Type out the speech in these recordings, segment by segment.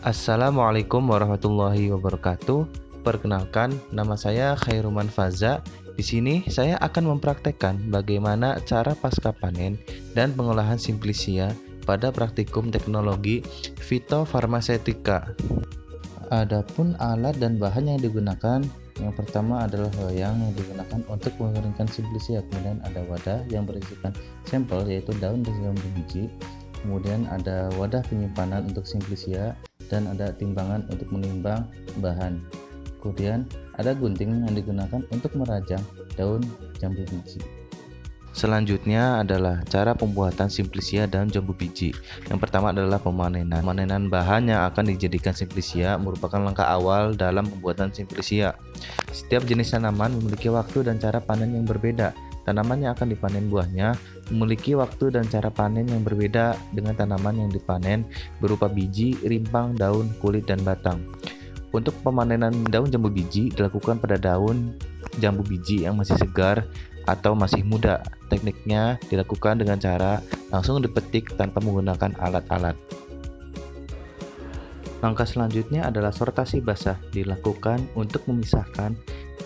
Assalamualaikum warahmatullahi wabarakatuh. Perkenalkan, nama saya Khairuman Faza. Di sini saya akan mempraktekkan bagaimana cara pasca panen dan pengolahan Simplisia pada praktikum teknologi fitofarmaseutika. Adapun alat dan bahan yang digunakan, yang pertama adalah loyang yang digunakan untuk mengeringkan Simplisia. Kemudian ada wadah yang berisikan sampel yaitu daun dan jambu biji. Kemudian ada wadah penyimpanan untuk Simplisia dan ada timbangan untuk menimbang bahan. Kemudian ada gunting yang digunakan untuk merajang daun jambu biji. Selanjutnya adalah cara pembuatan Simplisia daun jambu biji. Yang pertama adalah pemanenan. Pemanenan bahan yang akan dijadikan Simplisia merupakan langkah awal dalam pembuatan Simplisia. Setiap jenis tanaman memiliki waktu dan cara panen yang berbeda. Tanaman yang akan dipanen buahnya memiliki waktu dan cara panen yang berbeda dengan tanaman yang dipanen berupa biji, rimpang, daun, kulit, dan batang. Untuk pemanenan daun jambu biji dilakukan pada daun jambu biji yang masih segar atau masih muda. Tekniknya dilakukan dengan cara langsung dipetik tanpa menggunakan alat-alat. Langkah selanjutnya adalah sortasi basah, dilakukan untuk memisahkan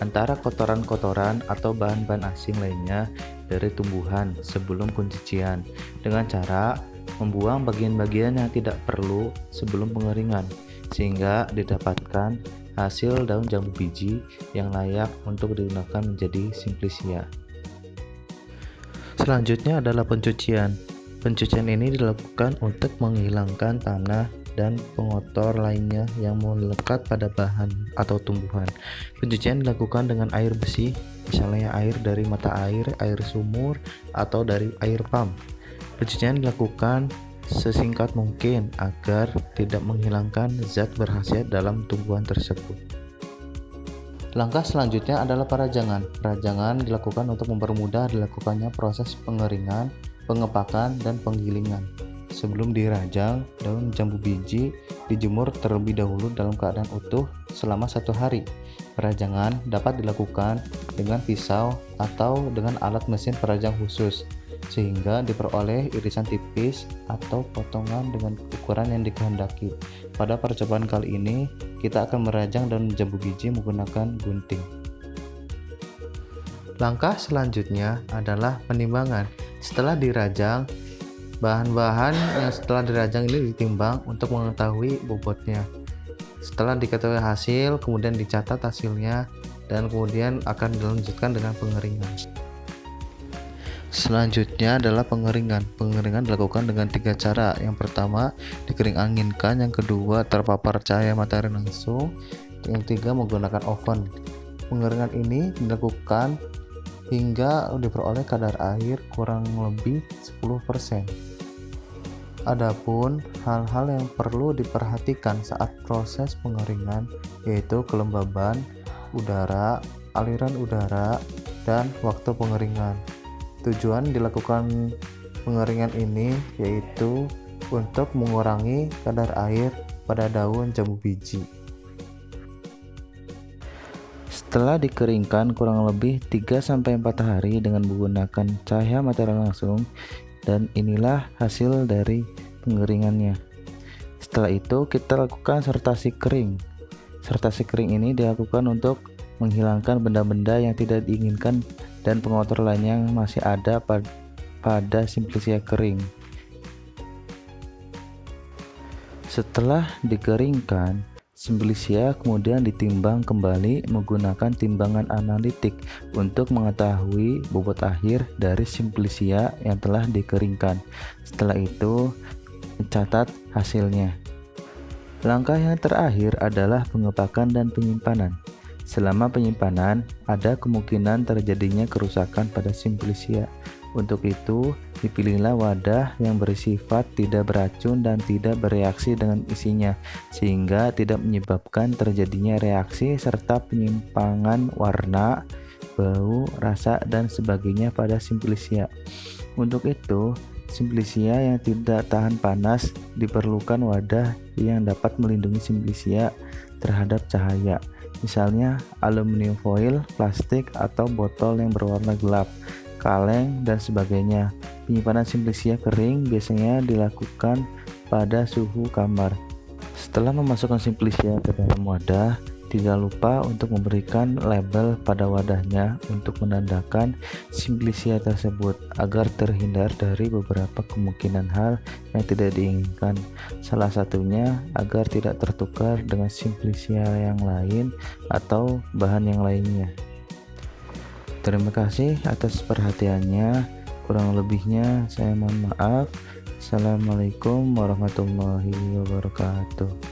antara kotoran-kotoran atau bahan-bahan asing lainnya dari tumbuhan sebelum pencucian dengan cara membuang bagian-bagian yang tidak perlu sebelum pengeringan sehingga didapatkan hasil daun jambu biji yang layak untuk digunakan menjadi Simplisia. Selanjutnya adalah pencucian. Pencucian ini dilakukan untuk menghilangkan tanah dan pengotor lainnya yang melekat pada bahan atau tumbuhan. Pencucian dilakukan dengan air bersih, misalnya air dari mata air, air sumur, atau dari air pump. Pencucian dilakukan sesingkat mungkin agar tidak menghilangkan zat berkhasiat dalam tumbuhan tersebut. Langkah selanjutnya adalah perajangan. Perajangan dilakukan untuk mempermudah dilakukannya proses pengeringan, pengepakan, dan penggilingan. Sebelum dirajang, daun jambu biji dijemur terlebih dahulu dalam keadaan utuh selama 1 hari. Perajangan dapat dilakukan dengan pisau atau dengan alat mesin perajang khusus, sehingga diperoleh irisan tipis atau potongan dengan ukuran yang dikehendaki. Pada percobaan kali ini, kita akan merajang daun jambu biji menggunakan gunting. Langkah selanjutnya adalah penimbangan. Setelah dirajang, bahan-bahan yang setelah dirajang ini ditimbang untuk mengetahui bobotnya. Setelah diketahui hasil, kemudian dicatat hasilnya dan kemudian akan dilanjutkan dengan pengeringan. Selanjutnya adalah pengeringan. Pengeringan dilakukan dengan 3 cara. Yang pertama, dikering anginkan. Yang kedua, terpapar cahaya matahari langsung. Yang ketiga, menggunakan oven. Pengeringan ini dilakukan hingga diperoleh kadar air kurang lebih 10%. Adapun hal-hal yang perlu diperhatikan saat proses pengeringan yaitu kelembaban udara, aliran udara, dan waktu pengeringan. Tujuan dilakukan pengeringan ini yaitu untuk mengurangi kadar air pada daun jambu biji. Setelah dikeringkan kurang lebih 3-4 hari dengan menggunakan cahaya matahari langsung, dan inilah hasil dari pengeringannya. Setelah itu kita lakukan sortasi kering. Sortasi kering ini dilakukan untuk menghilangkan benda-benda yang tidak diinginkan dan pengotor lainnya yang masih ada pada Simplisia kering. Setelah dikeringkan, Simplisia kemudian ditimbang kembali menggunakan timbangan analitik untuk mengetahui bobot akhir dari Simplisia yang telah dikeringkan. Setelah itu, mencatat hasilnya. Langkah yang terakhir adalah pengepakan dan penyimpanan. Selama penyimpanan, ada kemungkinan terjadinya kerusakan pada Simplisia. Untuk itu, dipilihlah wadah yang bersifat tidak beracun dan tidak bereaksi dengan isinya, sehingga tidak menyebabkan terjadinya reaksi serta penyimpangan warna, bau, rasa, dan sebagainya pada Simplisia. Untuk itu, Simplisia yang tidak tahan panas diperlukan wadah yang dapat melindungi Simplisia terhadap cahaya. Misalnya aluminium foil, plastik, atau botol yang berwarna gelap, kaleng, dan sebagainya. Penyimpanan Simplisia kering biasanya dilakukan pada suhu kamar. Setelah memasukkan simplisia ke dalam wadah, tidak lupa untuk memberikan label pada wadahnya untuk menandakan simplisia tersebut agar terhindar dari beberapa kemungkinan hal yang tidak diinginkan. Salah satunya agar tidak tertukar dengan simplisia yang lain atau bahan yang lainnya. Terima kasih atas perhatiannya. Kurang lebihnya saya mohon maaf. Assalamualaikum warahmatullahi wabarakatuh.